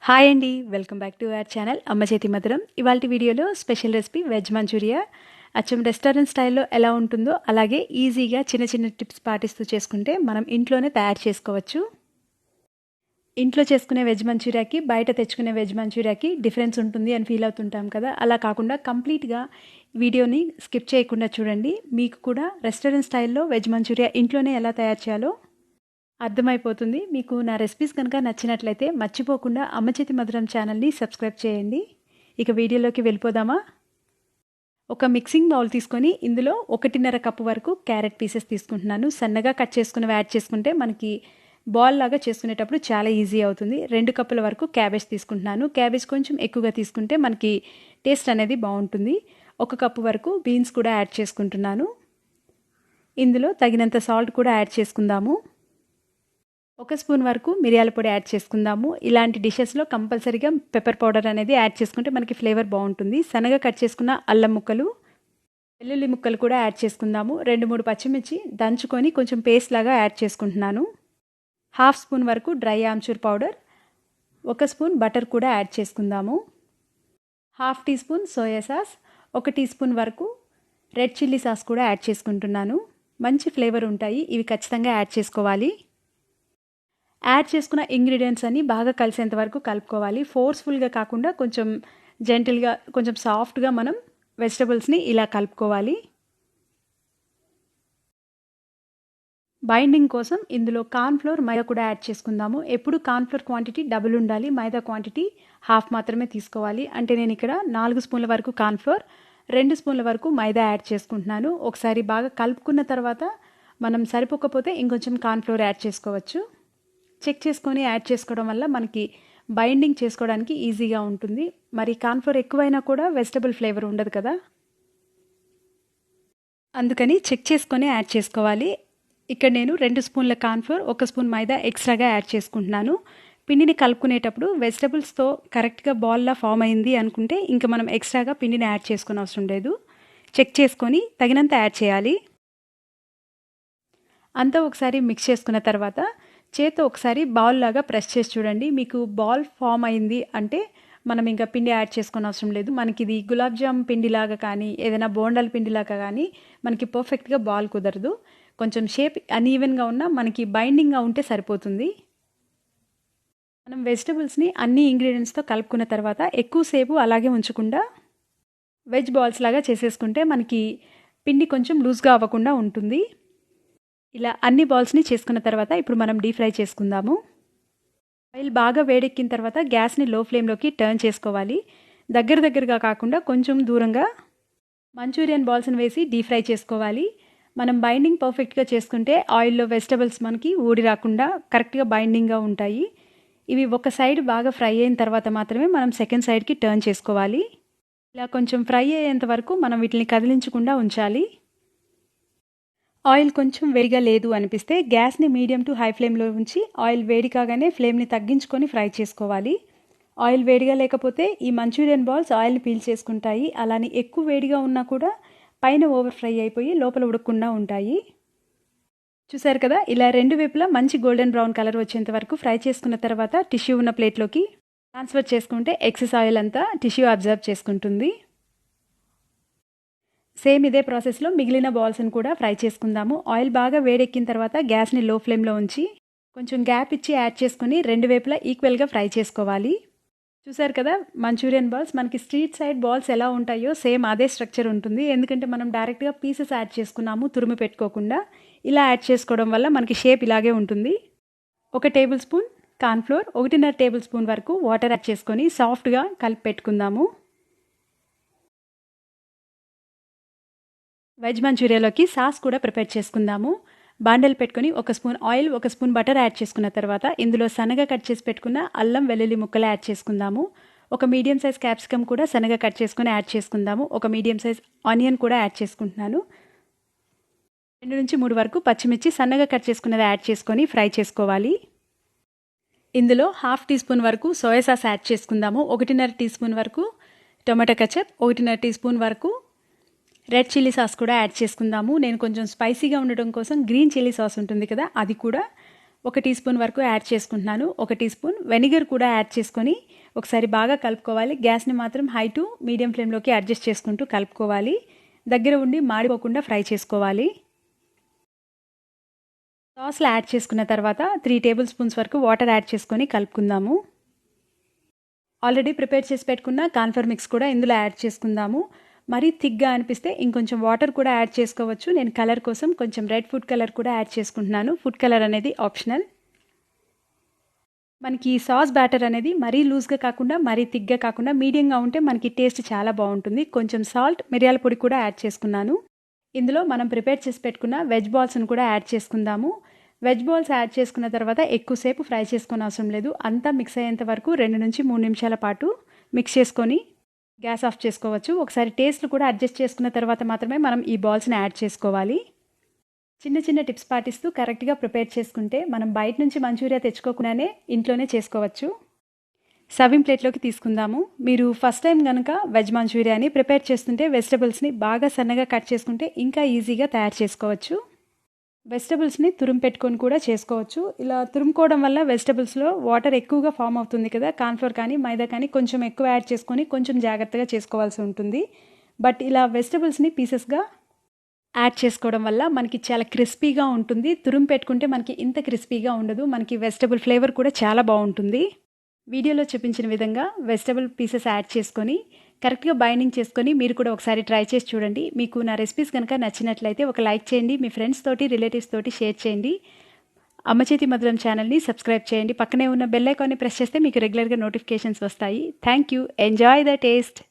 Hi అండి, welcome back to our channel అమ్మ చేతి మధురం. ఇవాల్టి వీడియోలో స్పెషల్ రెసిపీ వెజ్ మంచూరియా. అచ్చం రెస్టారెంట్ స్టైల్లో ఎలా ఉంటుందో అలాగే ఈజీగా చిన్న చిన్న టిప్స్ పాటిస్తూ చేసుకుంటే మనం ఇంట్లోనే తయారు చేసుకోవచ్చు. ఇంట్లో చేసుకునే వెజ్ మంచూరియాకి బయట తెచ్చుకునే వెజ్ మంచూరియాకి డిఫరెన్స్ ఉంటుంది అని ఫీల్ అవుతుంటాం కదా. అలా కాకుండా కంప్లీట్గా వీడియోని స్కిప్ చేయకుండా చూడండి. మీకు కూడా రెస్టారెంట్ స్టైల్లో వెజ్ మంచూరియా ఇంట్లోనే ఎలా తయారు చేయాలో అర్థమైపోతుంది. మీకు నా రెసిపీస్ కనుక నచ్చినట్లయితే మర్చిపోకుండా అమ్మ చేతి మధురం ఛానల్ని సబ్స్క్రైబ్ చేయండి. ఇక వీడియోలోకి వెళ్ళిపోదామా? ఒక మిక్సింగ్ బౌల్ తీసుకొని ఇందులో 1.5 కప్పు వరకు క్యారెట్ పీసెస్ తీసుకుంటున్నాను. సన్నగా కట్ చేసుకుని యాడ్ చేసుకుంటే మనకి బాల్ లాగా చేసుకునేటప్పుడు చాలా ఈజీ అవుతుంది. 2 కప్పుల వరకు క్యాబేజ్ తీసుకుంటున్నాను. క్యాబేజ్ కొంచెం ఎక్కువగా తీసుకుంటే మనకి టేస్ట్ అనేది బాగుంటుంది. 1 కప్పు వరకు బీన్స్ కూడా యాడ్ చేసుకుంటున్నాను. ఇందులో తగినంత సాల్ట్ కూడా యాడ్ చేసుకుందాము. 1 స్పూన్ వరకు మిరియాల పొడి యాడ్ చేసుకుందాము. ఇలాంటి డిషెస్లో కంపల్సరీగా పెప్పర్ పౌడర్ అనేది యాడ్ చేసుకుంటే మనకి ఫ్లేవర్ బాగుంటుంది. సన్నగా కట్ చేసుకున్న అల్లం ముక్కలు, వెల్లుల్లి ముక్కలు కూడా యాడ్ చేసుకుందాము. 2-3 పచ్చిమిర్చి దంచుకొని కొంచెం పేస్ట్ లాగా యాడ్ చేసుకుంటున్నాను. 1/2 స్పూన్ వరకు dry amchur powder, 1 spoon butter కూడా యాడ్ చేసుకుందాము. 1/2 teaspoon soya sauce, 1 teaspoon వరకు రెడ్ చిల్లీ సాస్ కూడా యాడ్ చేసుకుంటున్నాను. మంచి ఫ్లేవర్ ఉంటాయి, ఇవి ఖచ్చితంగా యాడ్ చేసుకోవాలి. యాడ్ చేసుకున్న ఇంగ్రీడియంట్స్ అన్నీ బాగా కలిసేంత వరకు కలుపుకోవాలి. ఫోర్స్ఫుల్గా కాకుండా కొంచెం జెంటిల్గా, కొంచెం సాఫ్ట్గా మనం వెజిటబుల్స్ని ఇలా కలుపుకోవాలి. బైండింగ్ కోసం ఇందులో కార్న్ఫ్లోర్, మైదా కూడా యాడ్ చేసుకుందాము. ఎప్పుడు కార్న్ఫ్లోర్ క్వాంటిటీ డబుల్ ఉండాలి, మైదా క్వాంటిటీ హాఫ్ మాత్రమే తీసుకోవాలి. అంటే నేను ఇక్కడ 4 స్పూన్ల వరకు కార్న్ఫ్లోర్, 2 స్పూన్ల వరకు మైదా యాడ్ చేసుకుంటున్నాను. ఒకసారి బాగా కలుపుకున్న తర్వాత మనం సరిపోకపోతే ఇంకొంచెం కార్న్ఫ్లోర్ యాడ్ చేసుకోవచ్చు. చెక్ చేసుకొని యాడ్ చేసుకోవడం వల్ల మనకి బైండింగ్ చేసుకోవడానికి ఈజీగా ఉంటుంది. మరి కార్న్ఫ్లోర్ ఎక్కువైనా కూడా వెజిటబుల్ ఫ్లేవర్ ఉండదు కదా, అందుకని చెక్ చేసుకొని యాడ్ చేసుకోవాలి. ఇక్కడ నేను 2 స్పూన్ల కార్న్ఫ్లోర్, 1 స్పూన్ మైదా ఎక్స్ట్రాగా యాడ్ చేసుకుంటున్నాను. పిండిని కలుపుకునేటప్పుడు వెజిటబుల్స్తో కరెక్ట్గా బాల్లా ఫామ్ అయింది అనుకుంటే ఇంకా మనం ఎక్స్ట్రాగా పిండిని యాడ్ చేసుకునే అవసరం లేదు. చెక్ చేసుకొని తగినంత యాడ్ చేయాలి. అంతా ఒకసారి మిక్స్ చేసుకున్న తర్వాత చేత్తో ఒకసారి బాల్ లాగా ప్రెస్ చేసి చూడండి. మీకు బాల్ ఫామ్ అయింది అంటే మనం ఇంకా పిండి యాడ్ చేసుకునే అవసరం లేదు. మనకి ఇది గులాబ్ జామ్ పిండిలాగా కానీ ఏదైనా బోండాల పిండిలాగా కానీ మనకి పర్ఫెక్ట్గా బాల్ కుదరదు. కొంచెం షేప్ అన్ఈవెన్గా ఉన్నా మనకి బైండింగ్గా ఉంటే సరిపోతుంది. మనం వెజిటబుల్స్ని అన్ని ఇంగ్రీడియంట్స్తో కలుపుకున్న తర్వాత ఎక్కువసేపు అలాగే ఉంచకుండా వెజ్ బాల్స్ లాగా చేసేసుకుంటే మనకి పిండి కొంచెం లూజ్గా అవ్వకుండా ఉంటుంది. ఇలా అన్ని బాల్స్ని చేసుకున్న తర్వాత ఇప్పుడు మనం డీప్ ఫ్రై చేసుకుందాము. ఆయిల్ బాగా వేడెక్కిన తర్వాత గ్యాస్ని లో ఫ్లేమ్లోకి టర్న్ చేసుకోవాలి. దగ్గరగా కాకుండా కొంచెం దూరంగా మంచూరియన్ బాల్స్ని వేసి డీప్ ఫ్రై చేసుకోవాలి. మనం బైండింగ్ పర్ఫెక్ట్గా చేసుకుంటే ఆయిల్లో వెజిటబుల్స్ మనకి ఊడి రాకుండా కరెక్ట్గా బైండింగ్గా ఉంటాయి. ఇవి ఒక సైడ్ బాగా ఫ్రై అయిన తర్వాత మాత్రమే మనం సెకండ్ సైడ్కి టర్న్ చేసుకోవాలి. ఇలా కొంచెం ఫ్రై అయ్యేంత వరకు మనం వీటిని కదిలించకుండా ఉంచాలి. ఆయిల్ కొంచెం వేడిగా లేదు అనిపిస్తే గ్యాస్ని మీడియం టు హై ఫ్లేమ్లో ఉంచి ఆయిల్ వేడి కాగానే ఫ్లేమ్ని తగ్గించుకొని ఫ్రై చేసుకోవాలి. ఆయిల్ వేడిగా లేకపోతే ఈ మంచూరియన్ బాల్స్ ఆయిల్ని పీల్చేసుకుంటాయి. అలానే ఎక్కువ వేడిగా ఉన్నా కూడా పైన ఓవర్ ఫ్రై అయిపోయి లోపల ఉడకకుండా ఉంటాయి. చూసారు కదా, ఇలా 2 వైపులా మంచి గోల్డెన్ బ్రౌన్ కలర్ వచ్చేంత వరకు ఫ్రై చేసుకున్న తర్వాత టిష్యూ ఉన్న ప్లేట్లోకి ట్రాన్స్ఫర్ చేసుకుంటే ఎక్సెస్ ఆయిల్ అంతా టిష్యూ అబ్జర్వ్ చేసుకుంటుంది. సేమ్ ఇదే ప్రాసెస్లో మిగిలిన బాల్స్ని కూడా ఫ్రై చేసుకుందాము. ఆయిల్ బాగా వేడెక్కిన తర్వాత గ్యాస్ని లో ఫ్లేమ్లో ఉంచి కొంచెం గ్యాప్ ఇచ్చి యాడ్ చేసుకొని 2 వైపులా ఈక్వల్గా ఫ్రై చేసుకోవాలి. చూసారు కదా, మంచూరియన్ బాల్స్ మనకి స్ట్రీట్ సైడ్ బాల్స్ ఎలా ఉంటాయో సేమ్ అదే స్ట్రక్చర్ ఉంటుంది. ఎందుకంటే మనం డైరెక్ట్గా పీసెస్ యాడ్ చేసుకున్నాము తురుము పెట్టుకోకుండా. ఇలా యాడ్ చేసుకోవడం వల్ల మనకి షేప్ ఇలాగే ఉంటుంది. 1 table spoon cornflour, 1.5 table spoon వరకు వాటర్ యాడ్ చేసుకొని సాఫ్ట్గా కలిపి పెట్టుకుందాము. వెజ్ మంచూరియాలోకి సాస్ కూడా ప్రిపేర్ చేసుకుందాము. బాండెల్ పెట్టుకొని 1 spoon oil, 1 spoon butter add చేసుకున్న తర్వాత ఇందులో సన్నగా కట్ చేసి పెట్టుకున్న అల్లం వెల్లుల్లి ముక్కలు యాడ్ చేసుకుందాము. 1 మీడియం సైజ్ క్యాప్సికమ్ కూడా సన్నగా కట్ చేసుకొని యాడ్ చేసుకుందాము. 1 మీడియం సైజ్ ఆనియన్ కూడా యాడ్ చేసుకుంటున్నాను. 2 నుంచి 3 వరకు పచ్చిమిర్చి సన్నగా కట్ చేసుకున్నది యాడ్ చేసుకొని ఫ్రై చేసుకోవాలి. ఇందులో 1/2 టీ స్పూన్ వరకు సోయా సాస్ యాడ్ చేసుకుందాము. 1.5 టీ స్పూన్ వరకు టొమాటో కెచప్, 1.5 టీ స్పూన్ వరకు రెడ్ చిల్లీ సాస్ కూడా యాడ్ చేసుకుందాము. నేను కొంచెం స్పైసీగా ఉండడం కోసం గ్రీన్ చిల్లీ సాస్ ఉంటుంది కదా, అది కూడా 1 టీ స్పూన్ వరకు యాడ్ చేసుకుంటున్నాను. 1 టీ స్పూన్ వెనిగర్ కూడా యాడ్ చేసుకొని ఒకసారి బాగా కలుపుకోవాలి. గ్యాస్ని మాత్రం హై టు మీడియం ఫ్లేమ్లోకి అడ్జస్ట్ చేసుకుంటూ కలుపుకోవాలి. దగ్గర ఉండి మాడిపోకుండా ఫ్రై చేసుకోవాలి. సాస్లో యాడ్ చేసుకున్న తర్వాత 3 టేబుల్ స్పూన్స్ వరకు వాటర్ యాడ్ చేసుకొని కలుపుకుందాము. ఆల్రెడీ ప్రిపేర్ చేసి పెట్టుకున్న కార్న్ఫ్లోర్ మిక్స్ కూడా ఇందులో యాడ్ చేసుకుందాము. మరీ థిక్గా అనిపిస్తే ఇంకొంచెం వాటర్ కూడా యాడ్ చేసుకోవచ్చు. నేను కలర్ కోసం కొంచెం రెడ్ ఫుడ్ కలర్ కూడా యాడ్ చేసుకుంటున్నాను. ఫుడ్ కలర్ అనేది ఆప్షనల్. మనకి ఈ సాస్ బ్యాటర్ అనేది మరీ లూజ్గా కాకుండా మరీ థిక్గా కాకుండా మీడియంగా ఉంటే మనకి టేస్ట్ చాలా బాగుంటుంది. కొంచెం సాల్ట్, మిరియాల పొడి కూడా యాడ్ చేసుకున్నాను. ఇందులో మనం ప్రిపేర్ చేసి పెట్టుకున్న వెజ్ బాల్స్ను కూడా యాడ్ చేసుకుందాము. వెజ్ బాల్స్ యాడ్ చేసుకున్న తర్వాత ఎక్కువసేపు ఫ్రై చేసుకునే అవసరం లేదు. అంతా మిక్స్ అయ్యేంత వరకు 2 నుంచి 3 నిమిషాల పాటు మిక్స్ చేసుకొని గ్యాస్ ఆఫ్ చేసుకోవచ్చు. ఒకసారి టేస్ట్లు కూడా అడ్జస్ట్ చేసుకున్న తర్వాత మాత్రమే మనం ఈ బాల్స్ని యాడ్ చేసుకోవాలి. చిన్న చిన్న టిప్స్ పాటిస్తూ కరెక్ట్గా ప్రిపేర్ చేసుకుంటే మనం బయట నుంచి మంచూరియా తెచ్చుకోకుండానే ఇంట్లోనే చేసుకోవచ్చు. సర్వింగ్ ప్లేట్లోకి తీసుకుందాము. మీరు ఫస్ట్ టైం కనుక వెజ్ మంచూరియాని ప్రిపేర్ చేస్తుంటే వెజిటబుల్స్ని బాగా సన్నగా కట్ చేసుకుంటే ఇంకా ఈజీగా తయారు చేసుకోవచ్చు. వెజిటబుల్స్ని తురుము పెట్టుకొని కూడా చేసుకోవచ్చు. ఇలా తురుముకోవడం వల్ల వెజిటబుల్స్లో వాటర్ ఎక్కువగా ఫామ్ అవుతుంది కదా. కార్న్ఫ్లోర్ కానీ మైదా కానీ కొంచెం ఎక్కువ యాడ్ చేసుకొని కొంచెం జాగ్రత్తగా చేసుకోవాల్సి ఉంటుంది. బట్ ఇలా వెజిటబుల్స్ని పీసెస్గా యాడ్ చేసుకోవడం వల్ల మనకి చాలా క్రిస్పీగా ఉంటుంది. తురుము పెట్టుకుంటే మనకి ఇంత క్రిస్పీగా ఉండదు. మనకి వెజిటబుల్ ఫ్లేవర్ కూడా చాలా బాగుంటుంది. వీడియోలో చూపించిన విధంగా వెజిటబుల్ పీసెస్ యాడ్ చేసుకొని కరెక్ట్గా బైండింగ్ చేసుకొని మీరు కూడా ఒకసారి ట్రై చేసి చూడండి. మీకు నా రెసిపీస్ కనుక నచ్చినట్లయితే ఒక లైక్ చేయండి. మీ ఫ్రెండ్స్ తోటి, రిలేటివ్స్ తోటి షేర్ చేయండి. అమ్మ చేతి మధురం ఛానల్ని సబ్స్క్రైబ్ చేయండి. పక్కనే ఉన్న బెల్ ఐకాన్ని ప్రెస్ చేస్తే మీకు రెగ్యులర్గా నోటిఫికేషన్స్ వస్తాయి. Thank you. Enjoy the taste.